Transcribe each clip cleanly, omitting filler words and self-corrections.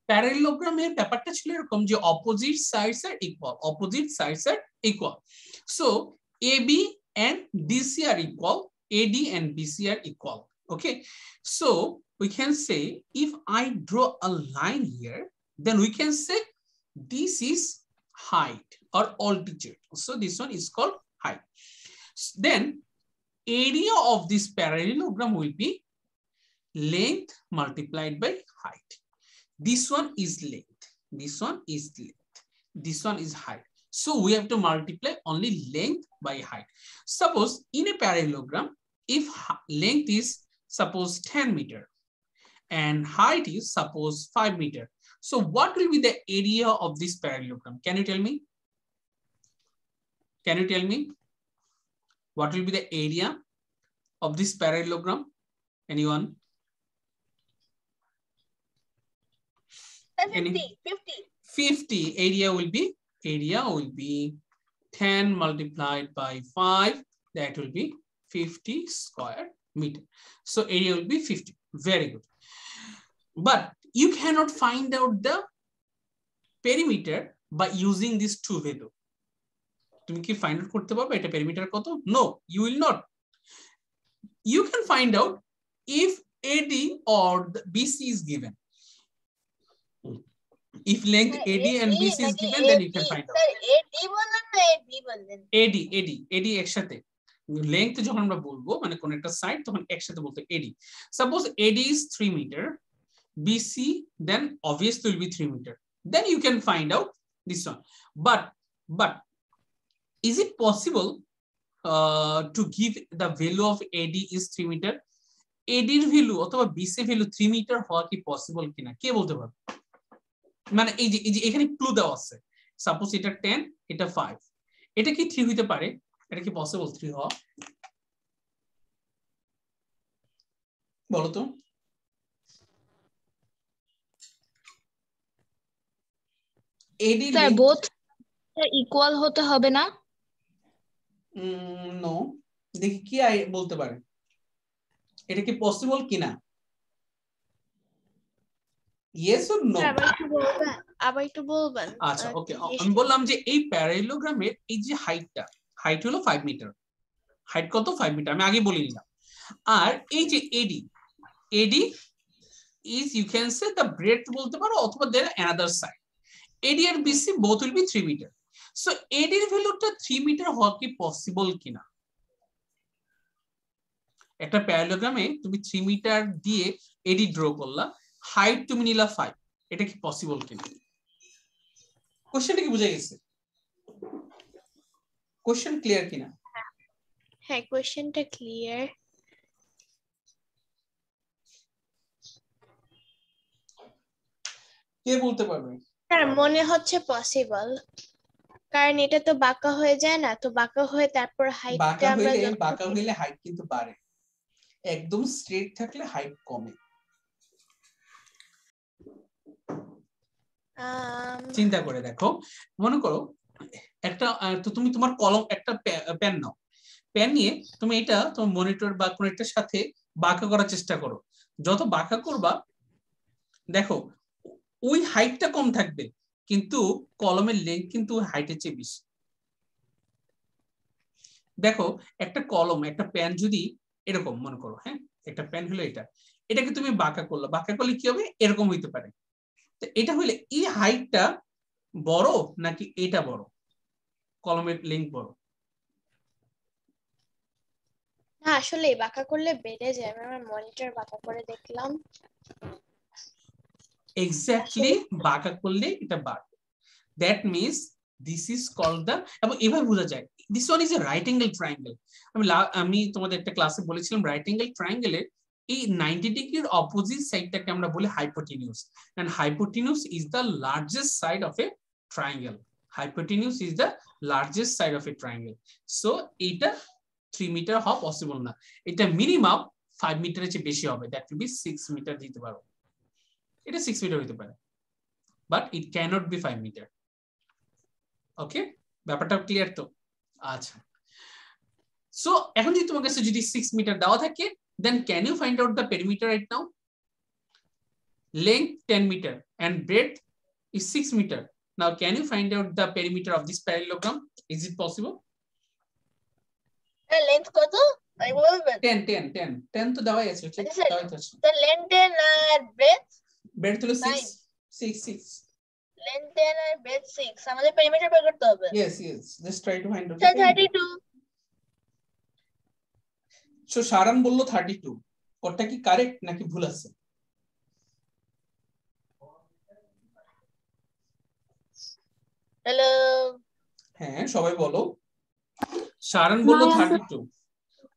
প্যারালেলোগ্রামের ব্যাপারটা ছিল এরকম যে opposite sides are equal so AB and DC are equal, AD and BC are equal. Okay, so we can say if I draw a line here, then we can say this is height or altitude. So this one is called height. Then area of this parallelogram will be length multiplied by height. This one is length, this one is length, this one is height. So we have to multiply only length by height. Suppose in a parallelogram, if length is suppose 10 meter and height is suppose 5 meter. So what will be the area of this parallelogram? Can you tell me? Can you tell me? What will be the area of this parallelogram? Anyone? 50. Area will be 10 multiplied by 5. That will be 50 square meter. So area will be 50. Very good. But you cannot find out the perimeter by using these two value. তুমি কি find out করতে পারবে এটা perimeter কত? No, you will not. You can find out if AD or the BC is given. If length AD and BC is given, then you can find out. AD একসাথে length যখন আমরা বলবো মানে কোন একটা সাইড তখন একসাথে বলতে AD. Suppose AD is 3 meter, BC then obviously will be 3 meter. Then you can find out this one. But is it possible to give the value of AD is 3 meter? AD এর value অথবা BC এর value 3 meter হওয়া কি possible কিনা কে বলতে পারবে? মানে এই যে এখানে ক্লু দেওয়া আছে সাপোজ এটা 10 এটা 5 এটা কি 3 হইতে পারে এটা কি পসিবল 3 হওয়া বলো তো AD স্যার বোথ ইকুয়াল হতে হবে না নো দেখি কি বলতে পারে এটা কি পসিবল কিনা yes or no আবার একটু বলবেন আচ্ছা ওকে আমি বললাম যে এই প্যারালেলোগ্রামের এই যে হাইট হলো 5 মিটার হাইট কত 5 মিটার আমি আগে বলে নিলাম আর এই যে AD is you can say the breadth বলতে পারো অথবা there another side AD and BC both will be 3 meter so AD এর ভ্যালুটা 3 মিটার হওয়া কি পসিবল কিনা একটা প্যারালেলোগ্রামে তুমি 3 মিটার দিয়ে AD ড্র করলা হাইট তুমি নিলা 5 এটা কি পসিবল কিনা কোশ্চেনটা কি বুঝে গেছে কোশ্চেন ক্লিয়ার কিনা হ্যাঁ কোশ্চেনটা ক্লিয়ার কে বলতে পারবে স্যার মনে হচ্ছে পসিবল কারণ এটা তো বাঁকা হয়ে যায় না তো বাঁকা হয়ে তারপর হাইটটা আমরা বাঁকা হইলে হাইট কিন্তু বাড়ে একদম স্ট্রেট থাকলে হাইট কমে চিন্তা করে দেখো মনে করো একটা তো তুমি তোমার কলম একটা পেন নাও পেন নিয়ে তুমি এটা তোমার মনিটর বা কোন একটার সাথে বাঁকা করার চেষ্টা করো যত বাঁকা করবা দেখো ওই হাইটটা কম থাকবে কিন্তু কলমের লেন্থ কিন্তু হাইটের চেয়ে বেশি দেখো একটা কলম একটা পেন যদি এরকম মনে করো হ্যাঁ একটা পেন হলো এটাকে তুমি বাঁকা করলে কি হবে এরকম হইতে পারে তো এটা হইলে এই হাইটটা বড় নাকি এটা বড় কলমের লেন্থ বড় না আসলে বাঁকা করলে বেড়ে যায় আমি মনিটর বাঁকা করে দেখলাম এক্স্যাক্টলি বাঁকা করলে এটা বাড়বে that means this is called the এবং এভাবে বোঝা যায় this one is a right angle triangle আমি তোমাদের একটা ক্লাসে বলেছিলাম রাইট অ্যাঙ্গেল ট্রায়াঙ্গেলের এই 90 ডিগ্রির অপোজিট সাইডটাকে আমরা বলি hypotenuse and hypotenuse is the largest side of a triangle hypotenuse is the largest side of a triangle so এটা 3 মিটার হওয়া পসিবল না এটা মিনিমাম 5 মিটারের চেয়ে বেশি হবে দ্যাট উইল বি 6 মিটার দিতে পারো এটা 6 মিটার হতে পারে but it cannot be 5 metre okay ব্যাপারটা ক্লিয়ার তো আচ্ছা সো এখন যদি তোমার কাছে যদি 6 মিটার দেওয়া থাকে then can you find out the perimeter right now length 10 meter and breadth is 6 meter. Now can you find out the perimeter of this parallelogram? Is it possible? length কত I বলবেন 10 তো দেওয়াই আছে ঠিক দেওয়াই আছে the length and breadth হলো 6 length 10 and breadth 6 আমাদের perimeter বের করতে হবে yes just try to find out the 32 so শারান বলল 32 ওটা কি কারেক্ট নাকি ভুল আছে হ্যালো হ্যাঁ সবাই বলো শারান বলল 32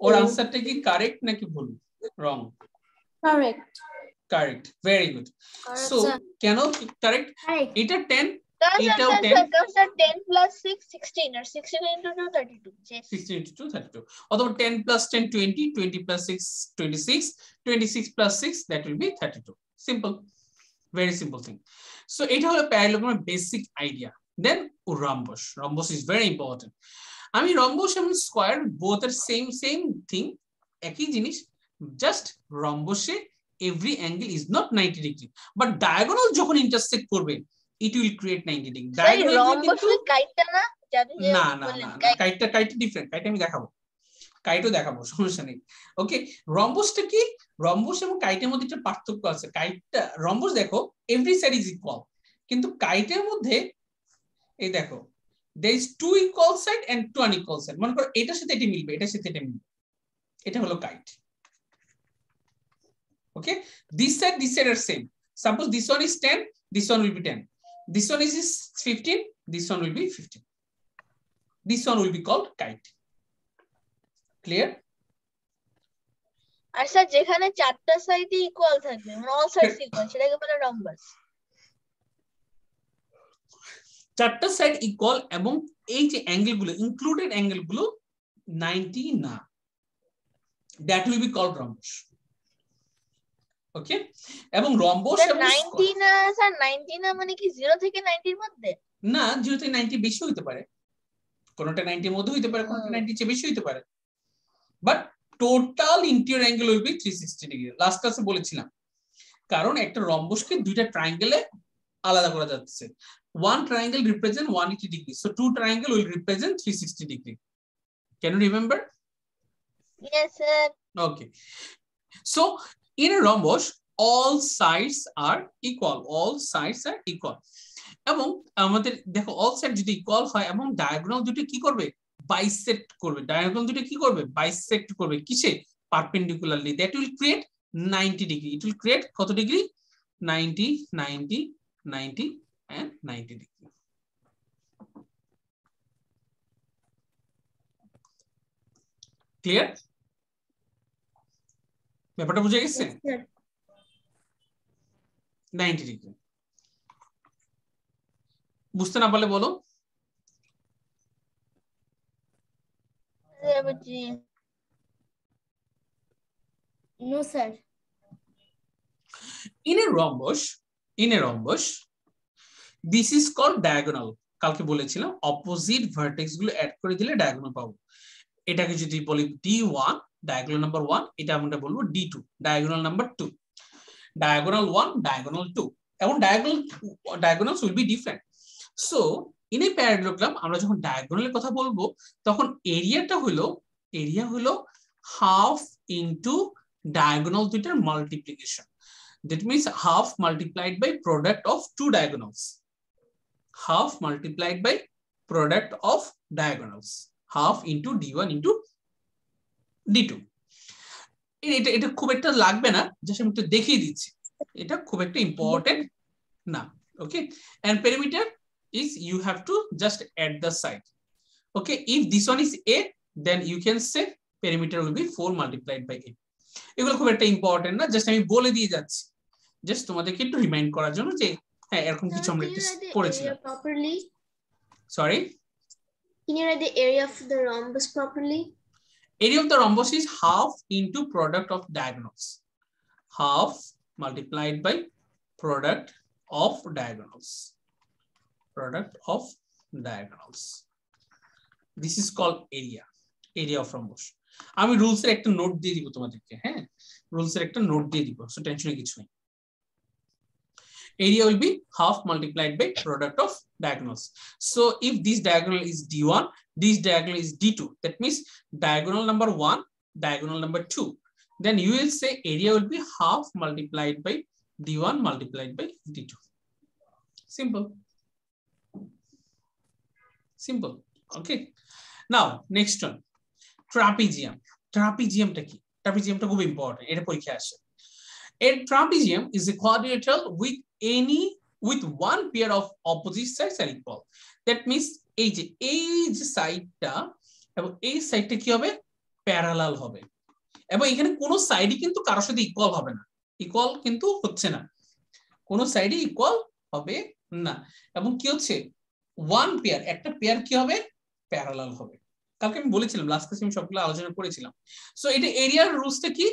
ওর আনসারটা কি কারেক্ট নাকি ভুল রং কারেক্ট ভেরি গুড সো কেন কারেক্ট এটা 10 এটাও 10 10 plus 6 16 or 16 into 2 32 yes 16 into 2 32 অথবা 10 plus 10 20 20 plus 6 26 26 plus 6 that will be 32 simple very simple thing so এটা হলো parallelogram basic idea then rhombus is very important আমি rhombus এবং square both are same thing একই জিনিস just rhombus A every angle is not 90 degree but diagonal যখন intersect করবে it will create 90 degree diagonal কিন্তু কাইটটা না না কাইটটা ডিফারেন্ট কাইট আমি দেখাবো কাইটও দেখাবো সমস্যা নেই ওকে রম্বসটা কি রম্বস এবং কাইটের মধ্যে একটা পার্থক্য আছে কাইটটা রম্বস দেখো এভরি সাইড ইজ ইকুয়াল কিন্তু কাইটের মধ্যে এই দেখো there is two equal side and two unequal side মনে করো এটার সাথে এটা মিলবে এটার সাথে এটা মিলবে এটা হলো kite okay this side are same suppose this one is 10 this one will be 10 this one is 15 this one will be 15 this one will be called kite clear আর স্যার যেখানে চারটা সাইডই ইকুয়াল থাকবে মানে অল সাইডস ইকুয়াল সেটাকে বলে রম্বাস চারটা side equal এবং এই যে অ্যাঙ্গেল গুলো ইনক্লুডেড অ্যাঙ্গেল গুলো 90 না that will be called rhombus ওকে এবং রম্বস এবং 90 না স্যার 90 না মানে কি 0 থেকে 90 এর মধ্যে না 0 থেকে 90 বেশি হতে পারে কোনটা 90 এর মধ্যে হতে পারে কোনটা 90 চেয়ে বেশি হতে পারে but total interior angle will be 360 degree last ক্লাসে বলেছিলাম কারণ একটা রম্বসকে দুইটা ট্রায়াঙ্গেলে আলাদা করা যাচ্ছে one triangle represent 180 degree so two triangle will represent 360 degree can you remember yes sir okay so in a rhombus all sides are equal এবং আমাদের দেখো all side যদি ইকুয়াল হয় এবং ডায়াগোনাল দুটো কি করবে bisect করবে ডায়াগোনাল দুটো কি করবে bisect করবে কিসে perpendicularly that will create 90 degree it will create কত ডিগ্রি 90 and 90 degree clear ব্যাপারটা বুঝে গেছে 90 ডিগ্রি বুঝতে না পারলে বলো no sir in a rhombus this is called diagonal কালকে বলেছিলাম অপোজিট ভার্টেক্স গুলো অ্যাড করে দিলে ডায়াগোনাল পাবো এটাকে যদি বলি d1 diagonal number 1 এটা আমরা বলবো d2 diagonal number 2 diagonal 1 diagonal 2 এবং diagonals will be different so in a parallelogram আমরা যখন ডায়াগোনালের কথা বলবো তখন এরিয়া হলো half into diagonal দুইটার multiplication that means half multiplied by product of two diagonals half multiplied by product of diagonals half into d1 into d2 এটা খুব একটা লাগবে না জাস্ট আমি একটু দেখিয়ে দিচ্ছি এটা খুব একটা ইম্পর্টেন্ট না okay and perimeter is you have to just add the side okay if this one is a then you can say perimeter will be 4 multiplied by a এগুলো খুব একটা ইম্পর্টেন্ট না জাস্ট আমি বলে দিয়ে যাচ্ছি জাস্ট তোমাদেরকে একটু রিমাইন্ড করার জন্য যে হ্যাঁ এরকম কিছু আমরা একটু পড়েছিলাম sorry can you write the area of the rhombus properly area of the rhombus is half into product of diagonals half multiplied by product of diagonals this is called area of rhombus আমি rules এর একটা note দিয়ে দিব তোমাদেরকে হ্যাঁ rules এর একটা note দিয়ে দিব সো টেনশনে কিছু নেই area will be half multiplied by product of diagonals. So if this diagonal is D1, this diagonal is D2, that means diagonal number 1, diagonal number 2, then you will say area will be half multiplied by D1 multiplied by D2. Simple. Simple. Okay. Now next one, trapezium. Trapezium ta ki? Trapezium ta khub important, eta porikha ashe. A trapezium is a quadrilateral with one pair of opposite sides are equal. That means এই যে সাইডটা এবং এই সাইডটা কি হবে, parallel হবে, এবং এখানে কোনো সাইডই কিন্তু কারোর সাথে ইকুয়াল হবে না, ইকুয়াল কিন্তু হচ্ছে না, কোনো সাইডই ইকুয়াল হবে না, এবং কি হচ্ছে ওয়ান পেয়ার, একটা পেয়ার কি হবে, প্যারালাল হবে। কালকে আমি বলেছিলাম, লাস্ট ক্লাসে আমি সবগুলো আলোচনা করেছিলাম। সো এটা এরিয়ার রুলসটা কি,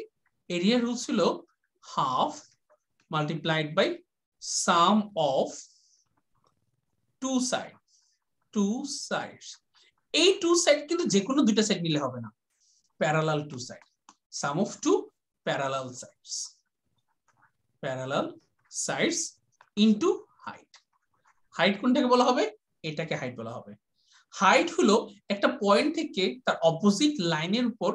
এরিয়ার রুলস হলো half multiplied by sum of two sides. এই two side কিন্তু যে কোনো দুইটা সাইড নিলে হবে না, parallel two side, sum of two parallel sides into height কোনটাকে বলা হবে, এটাকে হাইট বলা হবে। হাইট হলো একটা পয়েন্ট থেকে তার অপোজিট লাইনের উপর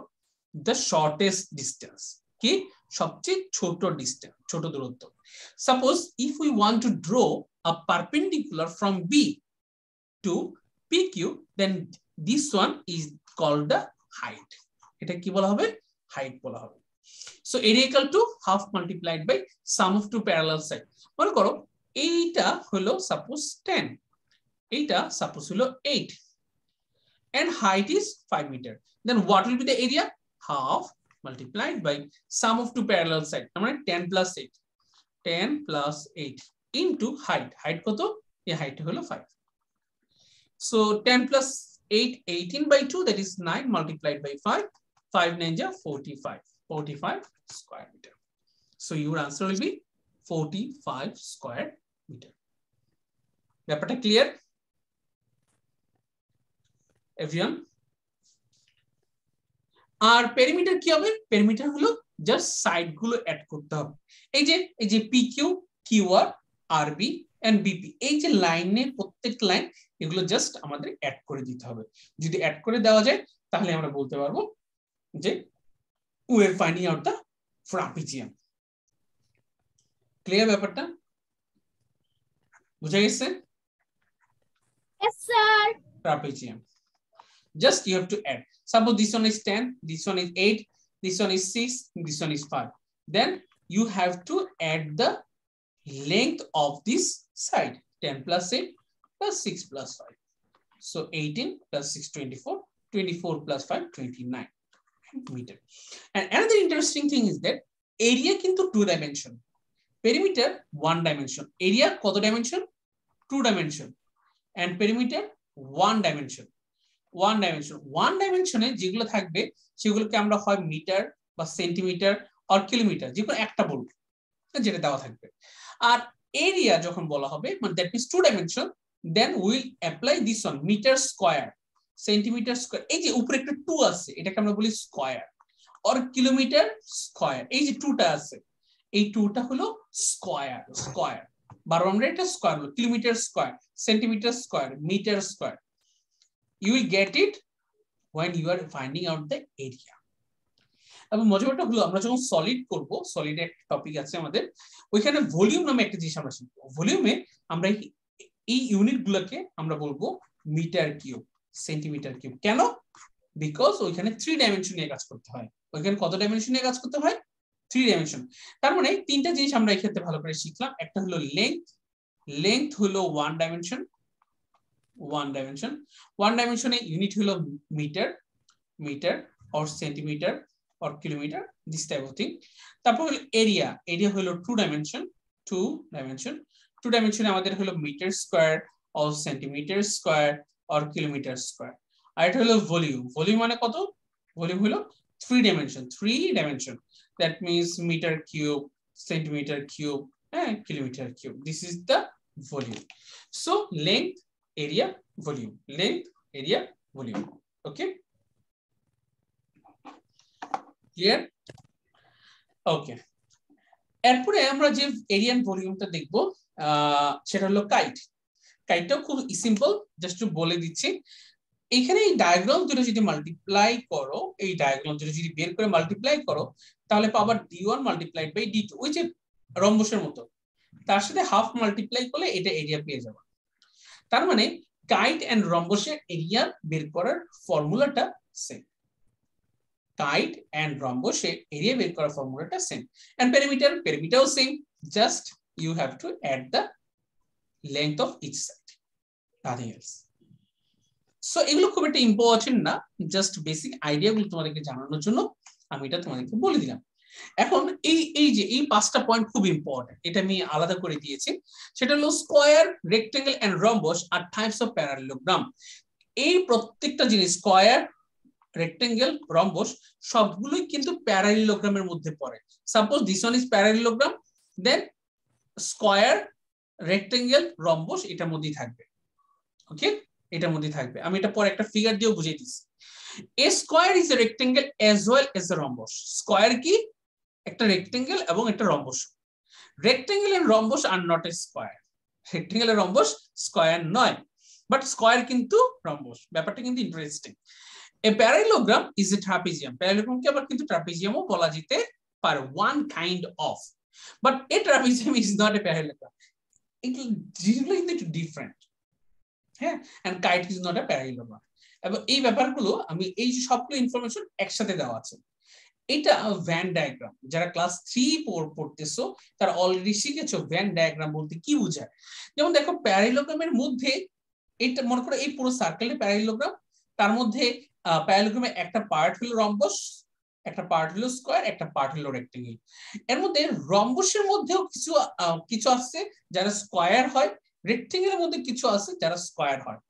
the shortest distance, কি সবচেয়ে ছোট ডিসটেন্স, ছোট দূরত্ব। Suppose if we want to draw a perpendicular from B to PQ, then this one is called the height, এটা কি বলা হবে, হাইট বলা হবে। So area equal to half multiplied by sum of two parallel side. মনে করো এইটা হলো সাপোজ 10, এইটা সাপোজ হলো 8 and height is 5 meter, then what will be the area, half multiplied by sum of two parallel sides, মানে 10 plus 8 into height কত, এই height হলো 5, so 10 plus 8 18 by 2, that is 9 multiplied by 5 9 ja 45 square meter, so your answer will be 45 square meter. ব্যাপারটা clear everyone? আর perimeter কি হবে, perimeter হলো just side গুলো add করতে হবে। এই যে PQ, QR, RB and BP, এই যে লাইনের প্রত্যেক লাইন, এগুলো জাস্ট আমাদের অ্যাড করে দিতে হবে। যদি অ্যাড করে দেওয়া যায় তাহলে আমরা বলতে পারবো যে we are finding out the trapezium. Clear ব্যাপারটা, বুঝা গেছে? Yes sir. Trapezium, just you have to add. Suppose this one is 10, this one is 8, this one is 6, this one is 5. Then you have to add the length of this side. 10 plus 8 plus 6 plus 5. So 18 plus 6 24, 24 plus 5 29 meter. And another interesting thing is that area কিন্তু 2 dimension, perimeter 1 dimension, area কত dimension, 2 dimension, and perimeter 1 dimension. One ডাইমেনশনে যেগুলো থাকবে সেগুলোকে আমরা হয় metre বা centimetre আর kilometre, যে কোনো একটা বলবো যেটা দেওয়া থাকবে। আর এরিয়া যখন বলা হবে, মানে that means two dimension, then will apply this one, metre square, centimetre square, এই যে উপরে একটা 2 আছে এটাকে আমরা বলি স্কয়ার, আর কিলোমিটার স্কয়ার, এই যে 2টা আছে এই 2টা হলো স্কয়ার, বারবার আমরা এটা স্কয়ার বলি, kilometre square, centimetre square, metre square. You will get it when you are finding out the area. এবং মজাটা হলো আমরা যখন সলিড করব, সলিড একটা টপিক আছে আমাদের, ওইখানে ভলিউম নামে একটা জিনিস আমরা শিখবো। ভলিউমে আমরা এই ইউনিটগুলোকে আমরা বলবো মিটার কিউব, সেন্টিমিটার কিউব। কেন? বিকজ ওইখানে 3 ডাইমেনশন নিয়ে কাজ করতে হয়। ওইখানে কত ডাইমেনশন নিয়ে কাজ করতে হয়? 3 ডাইমেনশন। তার মানে তিনটা জিনিস আমরা এই ক্ষেত্রে ভালো করে শিখলাম। একটা হলো লেংথ হলো 1 ডাইমেনশন, 1 ডাইমেনশনে ইউনিট হলো metre or centimeter or kilometer, this type of thing. তারপর হলো এরিয়া হলো 2 ডাইমেনশনে আমাদের হলো metre square or centimetre square or kilometre square. আর এটা হলো ভলিউম মানে কত? ভলিউম হলো 3 dimension, that means metre cube, centimetre cube, kilometre cube, this is the volume. So length, area, volume, length, area, volume. Okay, clear? Okay, এরপরে আমরা যে area and ভলিউমটা দেখব, সেটা হলো কাইট। কাইটটাও খুব সিম্পল, জাস্ট একটু বলে দিচ্ছি। এখানে এই ডায়াগ্রাম দুটো যদি মাল্টিপ্লাই করো, এই ডায়াগ্রাম দুটো যদি বের করে মাল্টিপ্লাই করো, তাহলে পাবা d1 মাল্টিপ্লাইড বাই d2, ওই যে রম্বসের মতো, তার সাথে হাফ মাল্টিপ্লাই করলে এটা এরিয়া পেয়ে যাবে। তার মানে কাইট এন্ড রম্বসের এরিয়া বের করার ফর্মুলাটা সেম। কাইট এন্ড রম্বসের এরিয়া বের করার ফর্মুলাটা সেম। এন্ড পেরিমিটারও same, just you have to add the length of each side, nothing else. So এগুলো খুব একটা ইম্পর্টেন্ট না, জাস্ট বেসিক আইডিয়াগুলো তোমাদেরকে জানানোর জন্য আমি এটা তোমাদেরকে বলে দিলাম। এখন এই 5টা পয়েন্ট খুব ইম্পর্টেন্ট, এটা আমি আলাদা করে দিয়েছি। সেটা হলো স্কয়ার, রেক্টেঙ্গেল এন্ড রম্বস আর টাইপস অফ প্যারালেলোগ্রাম। এই প্রত্যেকটা জিনিস, স্কয়ার, রেক্টেঙ্গেল, রম্বস, সবগুলোই কিন্তু প্যারালেলোগ্রামের মধ্যে পড়ে। Suppose this one is parallelogram, then square, rectangle, rhombus এটার মধ্যেই থাকবে। ওকে, এটার মধ্যেই থাকবে। আমি এটা পরে একটা ফিগার দিয়েও বুঝিয়ে দিচ্ছি। A square is a rectangle as well as a rhombus. Square কি? একটা রেক্টেঙ্গেল এবং একটা rhombus. Rectangle and rhombus are not a square. Rectangle এর রম্বস স্কয়ার নয়, বাট স্কয়ার কিন্তু রম্বস। ব্যাপারটা কিন্তু interesting. A parallelogram is a trapezium. প্যারালেলোগ্রামকে আবার কিন্তু ট্রাপিজিয়ামও বলা যেতে পারে, one kind of. But a trapezium is not a parallelogram. এগুলো কিন্তু একটু ডিফারেন্ট। হ্যাঁ, and kite is not a parallelogram. এবং এই ব্যাপারগুলো আমি এই সবগুলো ইনফরমেশন একসাথে দেওয়া আছে। এটা ভ্যান ডায়াগ্রাম, যারা ক্লাস 3 পড়তেছো তারা অলরেডি শিখেছো ভ্যান ডায়াগ্রাম বলতে কি বোঝায়। যেমন দেখো প্যারালেলোগ্রামের মধ্যে, এটা মনে করো এই পুরো সার্কেলের প্যারালেলোগ্রাম, তার মধ্যে প্যারালেলোগ্রামের একটা পার্ট হলো রম্বস, একটা পার্ট হলো স্কয়ার, একটা পার্ট হলো রেক্টেঙ্গেল। এর মধ্যে রম্বসের মধ্যেও কিছু আছে যারা স্কয়ার হয়, রেক্টেঙ্গেলের মধ্যে কিছু আছে যারা স্কয়ার হয়।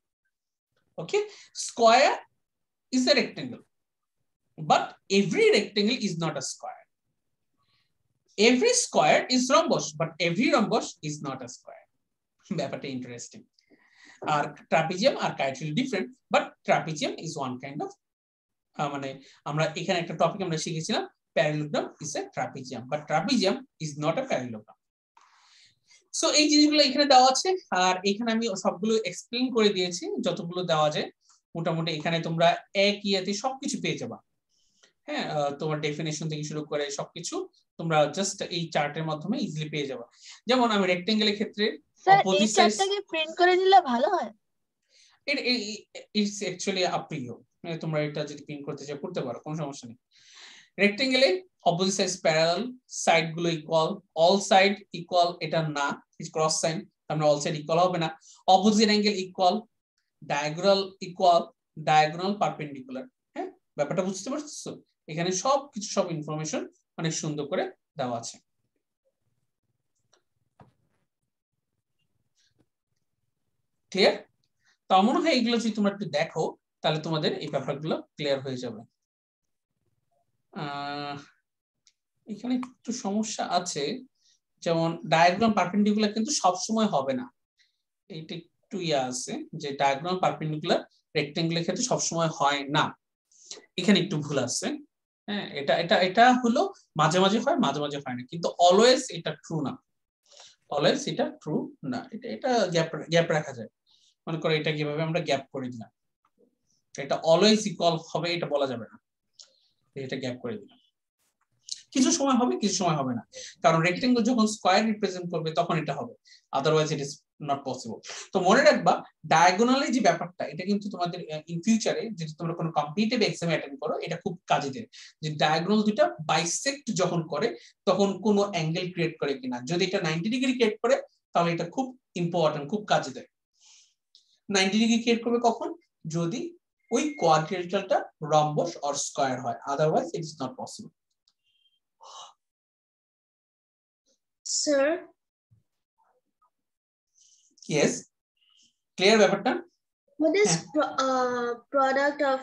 Okay, square is a rectangle, but every rectangle is not a square. Every square is rhombus, but every rhombus is not a square. ব্যাপারটা ইন্টারেস্টিং। আর ট্রাপিজিয়াম আর কাইট্রিল different, but trapezium is one kind of, মানে আমরা এখানে একটা topic আমরা শিখেছিলাম parallelogram is a trapezium, but trapezium is not a parallelogram. So এই জিনিসগুলো এখানে দেওয়া আছে, আর এখানে আমি সবগুলো এক্সপ্লেইন করে দিয়েছি যতগুলো দেওয়া যায়। মোটামুটি এখানে তোমরা এক ইয়াতে সবকিছু পেয়ে যাবা। হ্যাঁ, তোমার ডেফিনেশন থেকে শুরু করে সবকিছু তোমরা জাস্ট এই চার্টের মাধ্যমে ইজিলি পেয়ে যাবা। যেমন আমি রেক্টেঙ্গেলের ক্ষেত্রে স্যার এই চার্টটাকে প্রিন্ট করে নিলে ভালো হয়। It's actually up to you, তোমরা এটা যদি প্রিন্ট করতে চাও করতে পারো, কোনো সমস্যা নেই। রেক্টেঙ্গেলে অপোজিট সাইড প্যারালাল, সাইড গুলো ইকুয়াল, অল সাইড ইকুয়াল এটা না, ক্রস সাইন, আমরা অল সাইড ইকুয়াল হবে না। Opposite angle equal, diagonal equal, diagonal perpendicular. হ্যাঁ, ব্যাপারটা বুঝতে পারছো? এখানে সবকিছু সব ইনফরমেশন অনেক সুন্দর করে দেওয়া আছে। ক্লিয়ার? তো মনে হয় এগুলো যদি তোমরা একটু দেখো তাহলে তোমাদের এই ব্যাপারগুলো ক্লিয়ার হয়ে যাবে। এখানে একটু সমস্যা আছে, যেমন ডায়াগ্রাম পারপেন্ডিকুলার কিন্তু সব সময় হবে না। এইটা একটু আছে যে ডায়াগ্রাম পারপেন্ডিকুলার রেক্টেঙ্গেলের ক্ষেত্রে সব সময় হয় না, এখানে একটু ভুল আছে। হ্যাঁ, এটা হলো মাঝে মাঝে হয়, মাঝে মাঝে হয় না, কিন্তু অলওয়েজ এটা ট্রু না। অলওয়েজ এটা ট্রু না, এটা গ্যাপ রাখা যায়। মনে করো এটা কিভাবে আমরা গ্যাপ করে দিলাম, এটা অলওয়েজ ইকুয়াল হবে এটা বলা যাবে না, এটা গ্যাপ করে দিলাম। কিছু সময় হবে, কিছু সময় হবে না, কারণ রেক্টেঙ্গেল যখন স্কয়ার রিপ্রেজেন্ট করবে তখন এটা হবে, otherwise it is not possible. তো মনে রাখবা ডায়াগোনালি যে ব্যাপারটা, এটা কিন্তু তোমাদের ইন ফিউচারে যদি তোমরা কোনো কম্পিটিটিভ এক্সাম অ্যাটেন্ড করো এটা খুব কাজে দেয়, যে ডায়াগোনাল দুটো বাইসেক্ট যখন করে তখন কোনো অ্যাঙ্গেল ক্রিয়েট করে কিনা। যদি এটা 90 ডিগ্রি ক্রিয়েট করে তাহলে এটা খুব ইম্পর্টেন্ট, খুব কাজে দেয়। 90 ডিগ্রি ক্রিয়েট করবে কখন? যদি ওই কোয়াড্রিলেটারটা রম্বস অর স্কয়ার হয়, otherwise it is not possible. Sir? Yes. Clear ব্যাপারটা? What is product of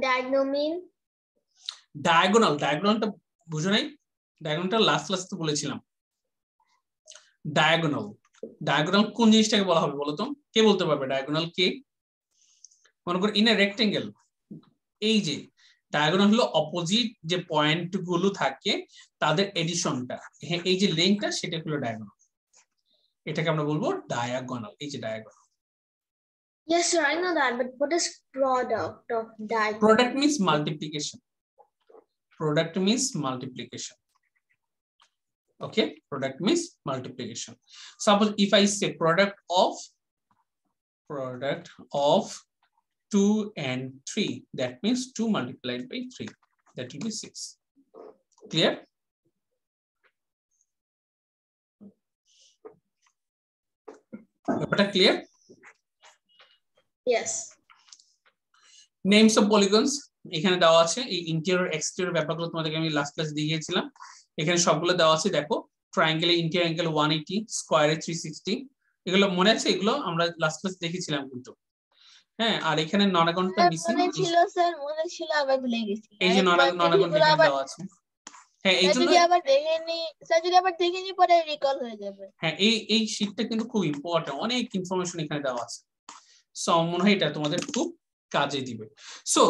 diagonal mean? ডায়াগোনালটা বুঝো নাই? ডায়াগোনালটা লাস্ট ক্লাসে তো বলেছিলাম। ডায়াগোনাল কোন জিনিসটাকে বলা হবে বলো তো? কে বলতে পারবে ডায়াগোনাল কি? মনে করো ইন এ রেক্টেঙ্গেল, এই যে ডায়াগোনাল হলো অপোজিট যে পয়েন্ট গুলো থাকে তাদের এডিশনটা, এই যে লেংথটা সেটা হলো ডায়াগোনাল। এটাকে আমরা বলবো ডায়াগোনাল। এই যে diagonal. Yes, sir, I know that, but what is product of diagonal? Product means multiplication. Product means multiplication. Okay, product means multiplication. Suppose if I say product of 2 and 3, that means 2 multiplied by 3, that will be 6. Clear? But clear? Yes. Names of polygons এখানে দেওয়া আছে। এই interior exterior ব্যাপারগুলো তোমাদেরকে আমি last class দেখিয়েছিলাম। এখানে সবগুলো দেওয়া আছে। দেখো ট্রায়াঙ্গেলে ইন্টেরিয়র অ্যাঙ্গেল 180, স্কয়ারে 360, এগুলো মনে আছে? এগুলো আমরা লাস্ট ক্লাস দেখেছিলাম কিন্তু। হ্যাঁ, আর এখানে ননাগনটা মিসিং। মনে ছিল স্যার, মনে ছিল, আবার ভুলে গেছি। এই যে ননাগনটা এখানে দেওয়া আছে। হ্যাঁ, এই জন্য যদি আবার দেখেনি স্যার, যদি আবার দেখেনি পরে রিকল হয়ে যাবে। হ্যাঁ, এই শীটটা কিন্তু খুব ইম্পর্টেন্ট, অনেক ইনফরমেশন এখানে দেওয়া আছে। সো মনে হয় এটা তোমাদের খুব কাজে দিবে। সো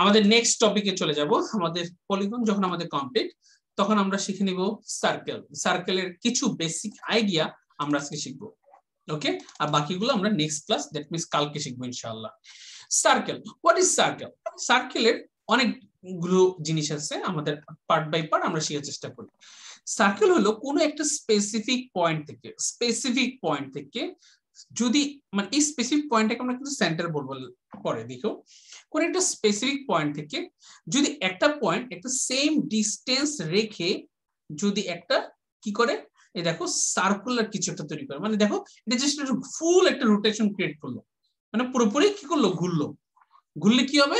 আমাদের নেক্সট টপিকে চলে যাব। আমাদের পলিগন যখন আমাদের কমপ্লিট, তখন আমরা শিখে নিব সার্কেল। সার্কেলের কিছু বেসিক আইডিয়া আমরা আজকে শিখবো। ওকে, আর বাকিগুলো আমরা নেক্সট ক্লাস, দ্যাট মিন্স কালকে শিখবো ইনশাআল্লাহ। Circle, what is circle? সার্কেলের অনেকগুলো জিনিস আছে, আমাদের পার্ট বাই পার্ট আমরা শেখার চেষ্টা করি। সার্কেল হলো কোনো একটা স্পেসিফিক পয়েন্ট থেকে যদি মানে এই স্পেসিফিক পয়েন্টটাকে আমরা কিন্তু সেন্টার বলবো পরে। দেখো কোন একটা স্পেসিফিক পয়েন্ট থেকে যদি একটা পয়েন্ট একটা সেম ডিসটেন্স রেখে যদি একটা কি করে, এই দেখো সার্কুলার কিছু একটা তৈরি করে, মানে দেখো এটা জাস্ট ফুল একটা রোটেশন ক্রিয়েট করলো, মানে পুরোপুরি কি করলো, ঘুরলে কি হবে,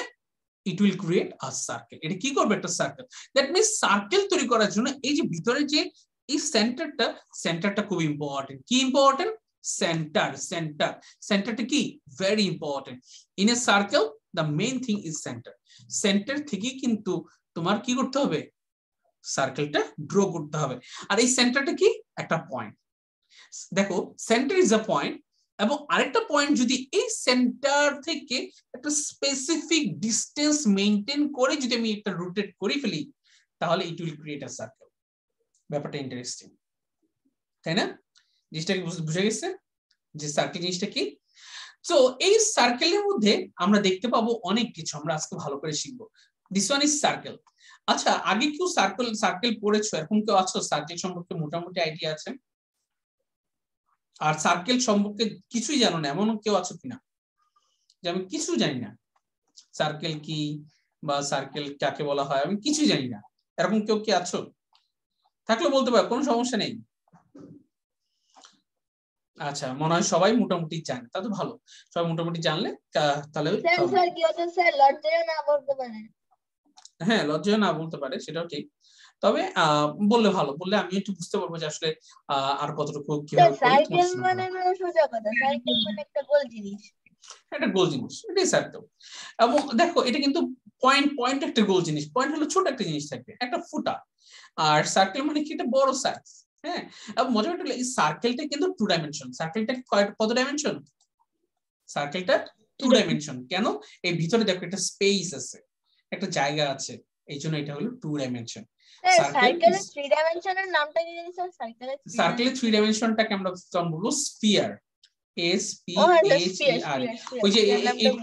it will create a circle. এটা কি করবে, একটা সার্কেল। দ্যাট মিন্স সার্কেল তৈরি করার জন্য এই যে ভিতরে যে এই সেন্টারটা খুব ইম্পর্টেন্ট। কি ইম্পর্টেন্ট? সেন্টারটা কি very important in a circle. The main thing is centre থেকে কিন্তু তোমার কি করতে হবে, সার্কেলটা ড্র করতে হবে। আর এই সেন্টারটা কি, একটা পয়েন্ট। দেখো সেন্টার ইজ আ পয়েন্ট, এবং আরেকটা পয়েন্ট যদি এই সেন্টার থেকে একটা স্পেসিফিক ডিসটেন্স মেইনটেইন করে যদি আমি একটা রোটেট করে ফেলি, তাহলে it will create a circle. ব্যাপারটা ইন্টারেস্টিং, তাই না? জিনিসটা কি বুঝে গেছে যে সার্কেল জিনিসটা কি? সো এই সার্কেলের মধ্যে আমরা দেখতে পাবো অনেক কিছু, আমরা আজকে ভালো করে শিখবো। This one is circle. আচ্ছা, আগে কেউ সার্কেল পড়েছো? এরকম কেউ আছো সার্কেল সম্পর্কে মোটামুটি আইডিয়া আছে? আর সার্কেল সম্পর্কে কিছুই জানো না এমন কেউ আছো কিনা, যে আমি কিছু জানি না, সার্কেল কি বা সার্কেল কাকে বলা হয় আমি কিছুই জানি না, এরকম কেউ কি আছো? থাকলে বলতে পারো, কোনো সমস্যা নেই। আচ্ছা, মনে হয় সবাই মোটামুটি জানে, তা তো ভালো। সবাই মোটামুটি জানলে তাহলে স্যার কি হচ্ছে স্যার, লজ্জায় না বলতে পারে? হ্যাঁ, লজ্জায় না বলতে পারে, সেটাও ঠিক। তবে বললে ভালো, বললে আমি একটু বুঝতে পারবো যে আসলে আর কতটুকু কিভাবে করি। সাইকেল মানে সোজা কথা, সাইকেল মানে একটা গোল জিনিস। এটা গোল জিনিস, এটাই সার্কেল। এবং দেখো এটা কিন্তু পয়েন্ট একটা গোল জিনিস। পয়েন্ট হলো ছোট একটা জিনিস থাকে, একটা ফুটা। আর সার্কেল মানে কি, একটা বড় সাইজ। হ্যাঁ, এবং মজার হলো এই সার্কেলটা কিন্তু 2 ডাইমেনশন। সার্কেলটা কত ডাইমেনশন? সার্কেলটা 2 ডাইমেনশন। কেন? এই ভিতরে দেখো একটা স্পেস আছে, একটা জায়গা আছে, এই জন্য এটা হলো 2 ডাইমেনশন। সার্কেলের 3 ডাইমেনশনের নামটা কি জানেন স্যার? সার্কেলের 3 ডাইমেনশনটাকে আমরা বলবো স্ফিয়ার। SPHER। ওই যে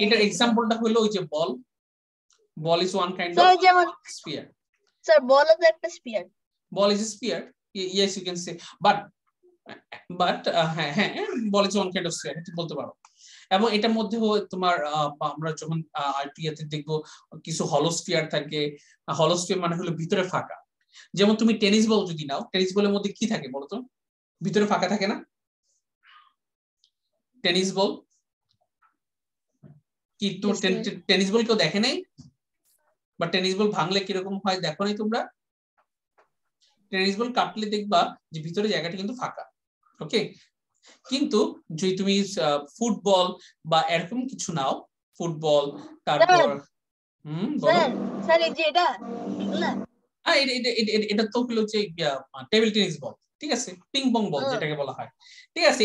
এটার এক্সাম্পলটা হলো ওই যে ball is one kind of sphere. Sir ball is একটা sphere. Ball is a sphere. Yes, you can say. But হ্যাঁ, ball is one kind of sphere, এটা বলতে পারো। এবং এটার মধ্যে তোমার আমরা যখন আইটিতে দেখবো কিছু হলো স্ফিয়ার থাকে। হলো স্ফিয়ার মানে হলো ভিতরে ফাঁকা। যেমন তুমি টেনিস বল যদি নাও, টেনিস বলের মধ্যে কি থাকে বলো তো? ভিতরে ফাঁকা থাকে না? টেনিস বল কি, তো টেনিস বল কেউ দেখে নাই? বা টেনিস বল ভাঙলে কিরকম হয় দেখো নাই তোমরা? টেনিস বল কাটলে দেখবা যে ভিতরে জায়গাটা কিন্তু ফাঁকা। ওকে, কিন্তু যদি তুমি ফুটবল বা এরকম কিছু নাও, ফুটবল, তারপর স্যার এই যে এটা তো হলো যে টেবিল টেনিস বল, ঠিক আছে, পিং পং বল যেটাকে বলা হয়, ঠিক আছে,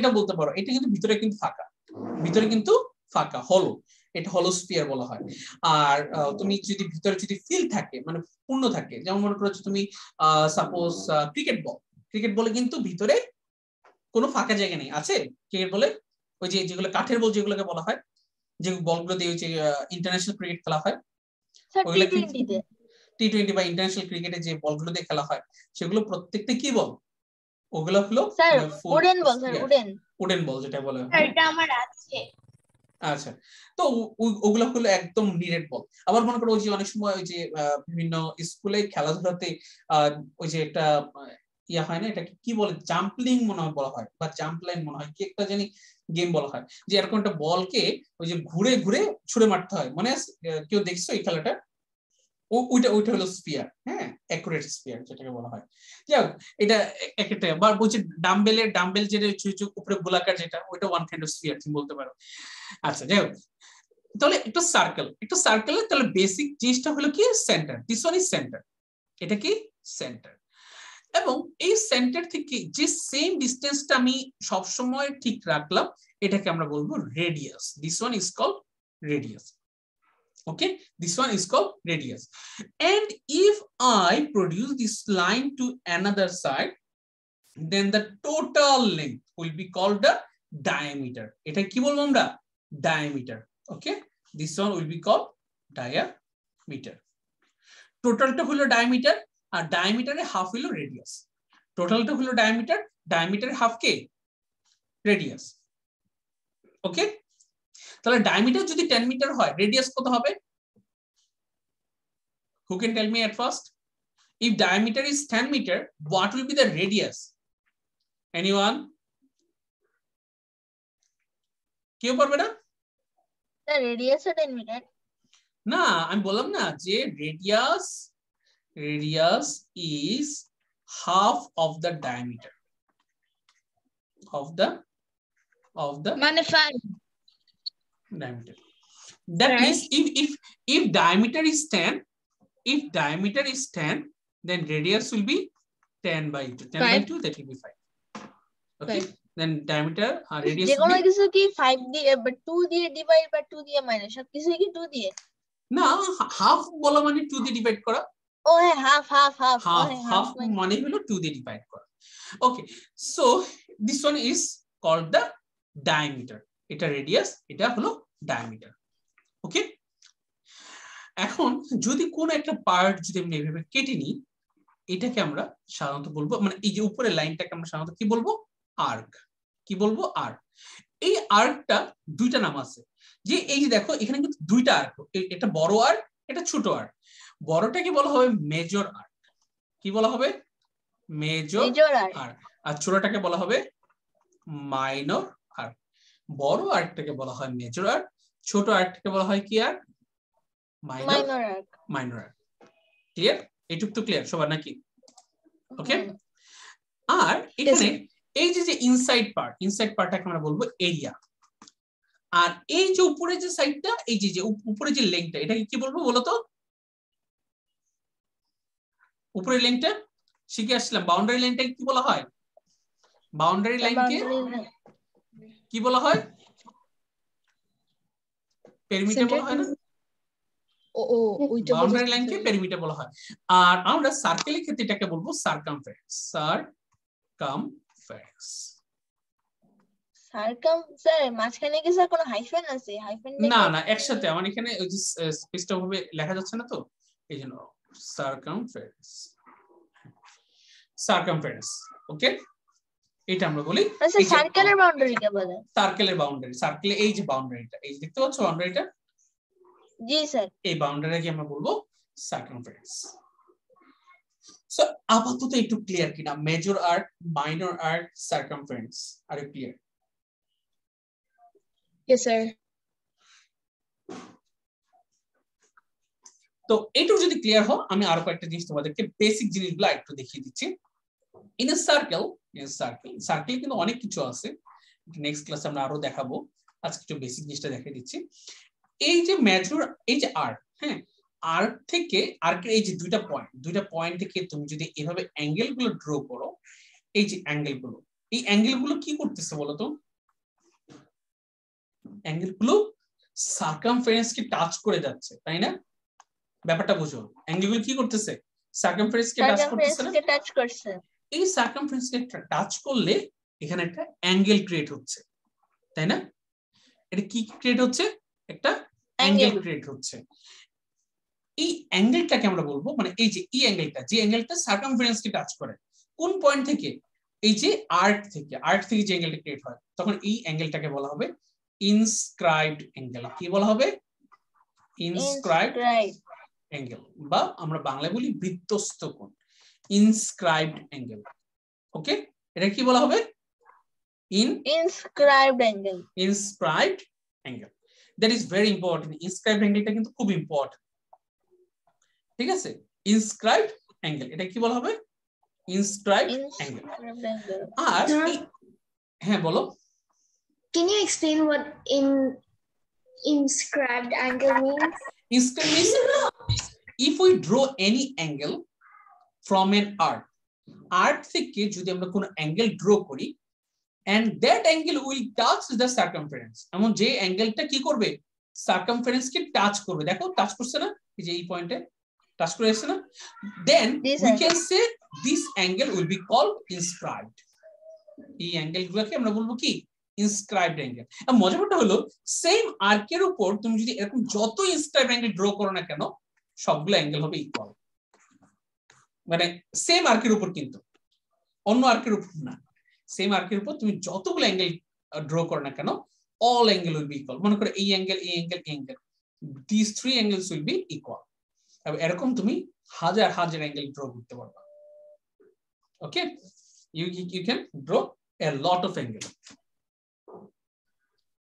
এটা বলতে পারো। এটা কিন্তু ভিতরে কিন্তু ফাঁকা, ভিতরে কিন্তু ফাঁকা, হলো, এটা হলো স্ফিয়ার বলা হয়। আর তুমি যদি ভিতরে যদি ফিল থাকে, মানে পূর্ণ থাকে, যেমন মনে করো তুমি সাপোজ ক্রিকেট বলে কিন্তু ভিতরে কোনো ফাঁকা জায়গা নেই, আছে ক্রিকেট বলে ওই যে যেগুলো কাঠের বল যেগুলোকে বলা হয়, যে বলগুলো দিয়ে ওই যে ইন্টারন্যাশনাল ক্রিকেট খেলা হয়, স্যার ওগুলো টি20 তে টি20 বা ইন্টারন্যাশনাল ক্রিকেটে যে বলগুলো দিয়ে খেলা হয় সেগুলো প্রত্যেকটা কি বল, ওগুলো হলো স্যার ফুল উডেন বল, স্যার উডেন বল যেটা বলে। এটা আমার আছে। আচ্ছা, তো ওগুলো হলো একদম নিরেট বল। আবার মনে করো ওই যে অনেক সময় ওই যে বিভিন্ন স্কুলে খেলাধুলাতে ওই যে একটা ইয়া হয় না, এটা কি বলে, জাম্পলিং মনে হয় বলা হয়, বা জাম্প লাইন মনে হয়, কি একটা জানি গেম বলা হয়, যে এরকম একটা বলকে ওই যে ঘুরে ঘুরে ছুড়ে মারতে হয়, মানে কেউ দেখছো এই খেলাটা? ওইটা হলো স্পিয়ার, হ্যাঁ, অ্যাকুরেট স্পিয়ার যেটাকে বলা হয়। যাই হোক, এটা একটা বা বলছে ডাম্বেল যেটা উপরে গোলাকার যেটা, ওইটা ওয়ান কাইন্ড অফ স্পিয়ার তুমি বলতে পারো। আচ্ছা, যাই হোক, তাহলে একটা সার্কেলের তাহলে বেসিক জিনিসটা হলো কি centre, this one is centre, এটা কি সেন্টার। এবং এই সেন্টার থেকে যে সেম ডিসটেন্সটা আমি সব সময় ঠিক রাখলাম, এটাকে আমরা বলবো radius, this one is called radius. Okay, this one is called radius. And if I produce this line to another side, then the total length will be called the diameter. এটা কি বলবো আমরা? Diameter. Okay, this one will be called diameter. টোটালটা হলো diameter, আর diameter এর half হলো radius. টোটালটা হলো diameter, diameter হাফ কে? Radius. Okay, তাহলে diameter যদি 10 মিটার হয়, radius কত হবে? Who can tell me at first? If diameter is 10 meter, what will be the radius? Anyone? কেউ পারবে না? Sir radius 10 metre. না, আমি বললাম না যে radius is half of the diameter of the মানে 5 diameter. That means if diameter is 10, then radius will be 10 by 2. 10 by 2, that will be 5. Okay, then diameter radius যে will কোনো be, কিছু কি 5 দিয়ে বা 2 দিয়ে ডিভাইড বা 2 দিয়ে মাইনাস, সব কিছু কি 2 দিয়ে? না, হাফ বলা মানে 2 দিয়ে ডিভাইড করা। ও হ্যাঁ, হাফ হাফ মানে হলো 2 দিয়ে ডিভাইড করা। Okay, so this one is called the diameter. এটা রেডিয়াস, এটা হলো ডায়ামিটার। ওকে, এখন যদি কোন একটা পার্ট যদি আমি এভাবে কেটে নিই, এটাকে আমরা সাধারণত বলবো, মানে এই যে উপরের লাইনটাকে আমরা সাধারণত কি বলবো? আর্ক। কি বলবো? আর্ক। এই আর্কটা দুইটা নাম আছে, যে এই যে দেখো এখানে কিন্তু দুইটা আর্ক, এটা বড় আর্ক, এটা ছোট আর্ক। বড়টাকে বলা হবে মেজর আর্ক। কি বলা হবে? Major arc. আর ছোটটাকে বলা হবে মাইনর আর্ক। বড় আর্কটাকে বলা হয় মেজর আর্ক, ছোট আর্কটাকে বলা হয় কি আর্ক? Minor arc. ক্লিয়ার? এইটুক তো ক্লিয়ার সবার নাকি? ওকে, আর এখানে এই যে ইনসাইড পার্টটাকে আমরা বলবো এরিয়া। আর এই যে উপরে যে সাইডটা, এই যে উপরে যে লেংথটা, এটাকে কি বলবো বলো তো? উপরের লেংথটা শিখে আসলাম, বাউন্ডারি লাইনটাকে কি বলা হয়? বাউন্ডারি লাইনকে কি বলা হয়? পেরিমিটার বলা হয় না? বাউন্ডারি লাইনকে পেরিমিটার বলা হয়। আর আমরা সার্কেলের ক্ষেত্রে এটাকে বলবো সারকামফারেন্স। স্যার মাঝখানে কি স্যার কোনো হাইফেন আছে? হাইফেন না, একসাথে আমার এখানে ওই যে স্পেসটা ভাবে লেখা যাচ্ছে না তো, এইজন্য সারকামফারেন্স। ওকে, এটা আমরা বলি সার্কেলের বাউন্ডারিকে বলে। সার্কেলের এই যে বাউন্ডারিটা, এই যে দেখতে পাচ্ছ বাউন্ডারিটা? জি স্যার। এই বাউন্ডারিকে আমরা বলবো সারকামফারেন্স। সো আপাতত একটু ক্লিয়ার কিনা? Major arc, minor arc, circumference, আর ক্লিয়ার? Yes sir. তো এইটুকু যদি ক্লিয়ার হয়, আমি আরো কয়েকটা জিনিস তোমাদেরকে বেসিক জিনিসগুলো একটু দেখিয়ে দিচ্ছি। ইন এ সার্কেল কিন্তু অনেক কিছু আছে, নেক্সট ক্লাসে আমরা আরো দেখাবো। আজকে একটু বেসিক জিনিসটা দেখিয়ে দিচ্ছি। এই যে মেজর, এই যে আর্ক, হ্যাঁ, আর্ক থেকে আর্কের এই যে দুইটা পয়েন্ট থেকে তুমি যদি এভাবে অ্যাঙ্গেল গুলো ড্র করো, এই যে অ্যাঙ্গেল গুলো কি করতেছে বলতো? অ্যাঙ্গেল গুলো সারকামফারেন্স কে টাচ করে যাচ্ছে, তাই না? ব্যাপারটা বুঝো, অ্যাঙ্গেল গুলো কি করতেছে? সারকামফারেন্স কে টাচ করতেছে না? টাচ করছে। এই সারকামফারেন্স কে টাচ করলে এখানে একটা অ্যাঙ্গেল ক্রিয়েট হচ্ছে, তাই না? এটা কি ক্রিয়েট হচ্ছে? একটা অ্যাঙ্গেল ক্রিয়েট হচ্ছে। এই অ্যাঙ্গেলটাকে আমরা বলবো, মানে এই যে এই অ্যাঙ্গেলটা, যে অ্যাঙ্গেলটা সার্কামফারেন্সকে টাচ করে, কোন পয়েন্ট থেকে? এই যে আর্ক থেকে যে অ্যাঙ্গেলটা ক্রিয়েট হয়, তখন এই অ্যাঙ্গেলটাকে বলা হবে ইনস্ক্রাইবড অ্যাঙ্গেল। কি বলা হবে? ইনস্ক্রাইবড অ্যাঙ্গেল, বা আমরা বাংলায় বলি বৃত্তস্থ কোণ, ইনস্ক্রাইবড অ্যাঙ্গেল। ওকে, এটা কি বলা হবে? Inscribed angle. Inscribed angle, that is very important. Inscribed অ্যাঙ্গেলটা কিন্তু খুব ইম্পর্টেন্ট, ঠিক আছে? ইনস্ক্রাইবড অ্যাঙ্গেল, এটা কি বলা হবে? Inscribed angle. আর হ্যাঁ বলো। Can you explain what inscribed angle means? Inscribed means if we draw any angle from an arc থেকে যদি আমরা কোনো অ্যাঙ্গেল ড্র করি, and that angle will touch the circumference, এমন যে অ্যাঙ্গেলটা কি করবে? সার্কামফারেন্স কে টাচ করবে। দেখো টাচ করছে না, এই যে এই পয়েন্টে টাচ করে আসছে না, then we can say this angle will be called inscribed. এই অ্যাঙ্গেলগুলোকে আমরা বলবো কি? Inscribed angle. আর মজাটা হলো সেম আর্কের উপর তুমি যদি এরকম যত ইনস্ক্রাইবড অ্যাঙ্গেল ড্র করো না কেন, সবগুলো অ্যাঙ্গেল হবে ইকুয়াল। মানে সেম আর্কের উপর, কিন্তু অন্য আর্কের উপর না, সেম আর্কের উপর তুমি যতগুলো অ্যাঙ্গেল ড্র করো না কেন, all angle will be equal. মনে করো এই অ্যাঙ্গেল, এই অ্যাঙ্গেল, এই angle, these three angles will be equal. এরকম তুমি হাজার হাজার অ্যাঙ্গেল ড্র করতে পারবা। ওকে, you can draw a lot of angle.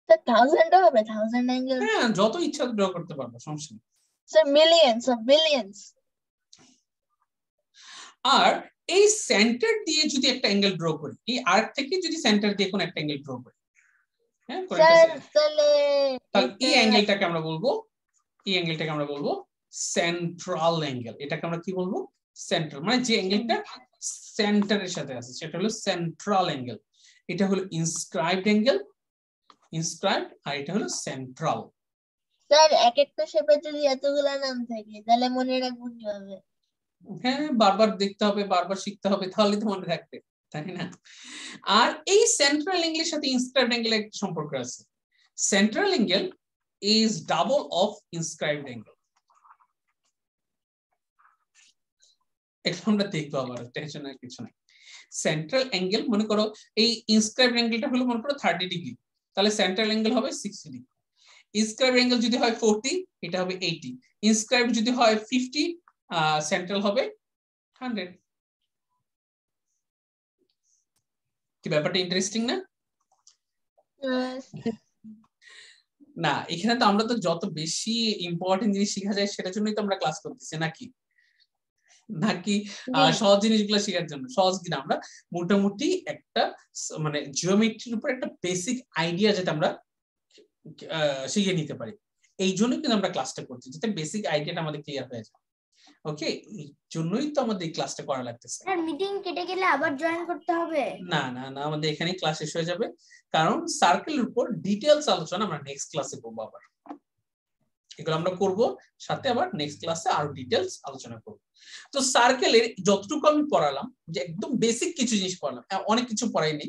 Sir 1000 হবে, 1000 অ্যাঙ্গেল? হ্যাঁ, যত ইচ্ছা ড্র করতে পারবা, সমস্যা নেই। Sir millions of billions. আর এই সেন্টার দিয়ে যদি একটা অ্যাঙ্গেল ড্র করি, এই আর্ক থেকে যদি সেন্টার দিয়ে কোন একটা অ্যাঙ্গেল ড্র করি, হ্যাঁ, স্যার তাহলে এই অ্যাঙ্গেলটাকে আমরা বলবো, এই অ্যাঙ্গেলটাকে আমরা বলবো সেন্ট্রাল অ্যাঙ্গেল। এটাকে আমরা কি বলবো? সেন্ট্রাল, মানে যে অ্যাঙ্গেলটা সেন্টারের সাথে আছে সেটা হলো সেন্ট্রাল অ্যাঙ্গেল। এটা হলো ইনস্ক্রাইবড অ্যাঙ্গেল, ইনস্ক্রাইবড, আর এটা হলো সেন্ট্রাল। স্যার এক একটা শেপের যদি এতগুলো নাম থাকে তাহলে মনে রাখবো কিভাবে? হ্যাঁ, বারবার দেখতে হবে, বারবার শিখতে হবে, তাহলে তো মনে থাকবে, তাই না? আর এই সেন্ট্রাল অ্যাঙ্গেলের সাথে ইনস্ক্রাইবড অ্যাঙ্গেলের একটা সম্পর্ক আছে। Central angle is double of inscribed angle. এটা আমরা দেখবো, আবার টেনশনের কিছু নাই। সেন্ট্রাল অ্যাঙ্গেল, মনে করো এই ইনস্ক্রাইবড অ্যাঙ্গেলটা হলো মনে করো 30 ডিগ্রি, তাহলে সেন্ট্রাল অ্যাঙ্গেল হবে 60 ডিগ্রি। ইনস্ক্রাইবড অ্যাঙ্গেল যদি হয় 40, এটা হবে 80। ইনস্ক্রাইবড যদি হয় 50, সেন্ট্রাল হবে 100। কি ব্যাপারটা ইন্টারেস্টিং না? না, এখানে তো আমরা তো যত বেশি ইম্পর্টেন্ট জিনিস শেখা যায় সেটার জন্যই তো আমরা ক্লাস করতেছি, নাকি নাকি সহজ জিনিসগুলো শেখার জন্য? সহজ কিনা, আমরা মোটামুটি একটা মানে জিওমেট্রির উপর একটা বেসিক আইডিয়া যাতে আমরা শিখে নিতে পারি, এই জন্যই কিন্তু আমরা ক্লাসটা করছি, যাতে বেসিক আইডিয়াটা আমাদের ক্লিয়ার হয়ে যায়। ওকে, এই জন্যই তো আমাদের এই ক্লাসটা করা লাগতেছে। স্যার মিটিং কেটে গেলে আবার জয়েন করতে হবে? না না না, আমাদের এখানেই ক্লাস শেষ হয়ে যাবে, কারণ সার্কেলের উপর ডিটেইলস আলোচনা আমরা নেক্সট ক্লাসে করব। আবার এগুলো আমরা করব, সাথে আবার নেক্সট ক্লাসে আরো ডিটেইলস আলোচনা করব। তো সার্কেলের যতটুকু আমি পড়ালাম, যে একদম বেসিক কিছু জিনিস পড়ালাম, অনেক কিছু পড়াইনি,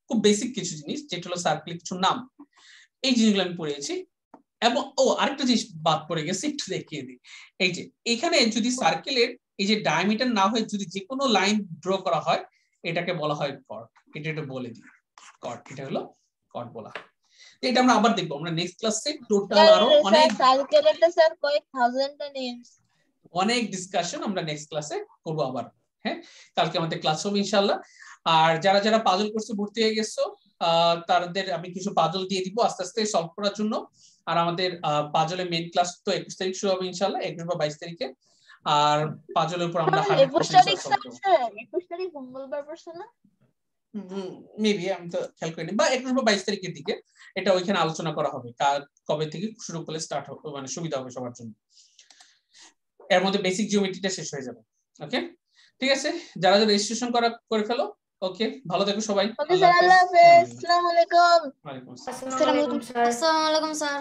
খুব বেসিক কিছু জিনিস, যেটা হলো সার্কেলের কিছু নাম, এই জিনিসগুলো আমি পড়িয়েছি। এবং আরেকটা জিনিস বাদ পড়ে গেছে, একটু দেখিয়ে দিই। এই যে এখানে যদি সার্কেলের এই যে ডায়ামিটার না হয়ে যদি যে কোনো লাইন ড্র করা হয়, এটাকে বলা হয় কর্ড। এটা একটু বলে দিই, কর্ড, এটা হলো কর্ড বলা হয়। এটা আমরা আবার দেখবো, আমরা নেক্সট ক্লাসে টোটাল আরো অনেক সার্কেলেরটা স্যার কয়েক থাউজেন্ডটা নেমস, অনেক ডিসকাশন আমরা নেক্সট ক্লাসে করব আবার। হ্যাঁ, কালকে আমাদের ক্লাস হবে ইনশাআল্লাহ। আর যারা যারা পাজল কোর্সে ভর্তি হয়ে গেছো, তাদের আমি কিছু পাজল দিয়ে দিব আস্তে আস্তে সলভ করার জন্য। আর আমাদের পাজলের মেইন ক্লাস তো 21 তারিখ শুরু হবে ইনশাআল্লাহ, 21 বা 22 তারিখে। আর পাজলের উপর আমরা 21 তারিখ স্যার, 21 তারিখ মঙ্গলবার পড়ছে না? মেবি, আমি তো খেয়াল করিনি, বা 21 বা 22 তারিখের দিকে এটা ওইখানে আলোচনা করা হবে, কবে থেকে শুরু করলে স্টার্ট হবে, মানে সুবিধা হবে সবার জন্য। এর মধ্যে বেসিক জিওমেট্রিটা শেষ হয়ে যাবে। ওকে, ঠিক আছে, যারা যারা রেজিস্ট্রেশন করে ফেলো। ওকে, ভালো থেকো সবাই। ওকে স্যার, আল্লাহ হাফেজ। আসসালামু আলাইকুম। ওয়ালাইকুম আসসালাম। আসসালামু আলাইকুম স্যার। আসসালামু আলাইকুম স্যার।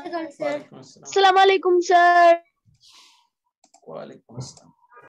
ওয়ালাইকুম আসসালাম। আসসালামু আলাইকুম স্যার। ওয়ালাইকুম আসসালাম।